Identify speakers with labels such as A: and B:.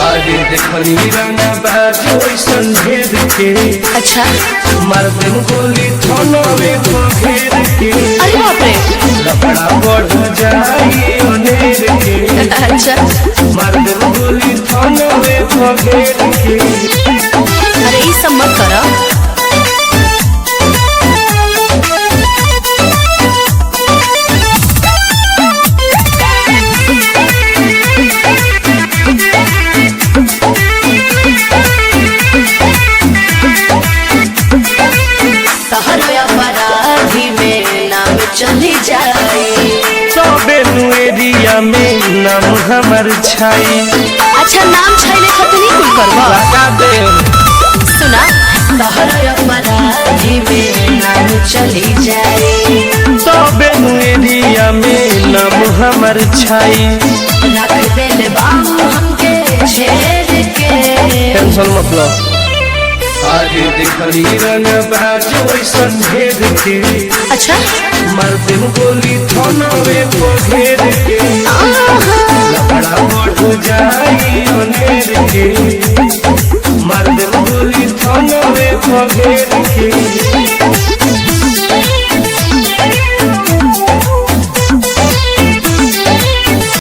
A: आगे देखनी रंगा बाजो ऐसन ढेर के।
B: अच्छा
A: मार दिन गोली थाना में घेर के।
B: अरे बाप रे
A: लफड़ा बढ़ जाई अनेर के।
B: अच्छा
A: मार दिन गोली थाना में घेर के।
B: अरे ये सब मत करो। अपराधी में नाम चली जाए
A: सबे एरिया में नाम हमार छाई।
B: अच्छा नाम छैले खतनी कुल करबा
A: लगा दे
B: सुना तहर अपराधी में नाम चली जाए
A: सबे एरिया में नाम हमार छाई।
B: रख देले बाबू हमके छेड़ के।
A: टेंशन मत लो आगे देखनी रंग बाजो ऐसन ढेर के।
B: अच्छा
A: मार दिन गोली थाना में घेर के। लफड़ा बढ़ जाई अनेर के। मार दिन गोली थाना में घेर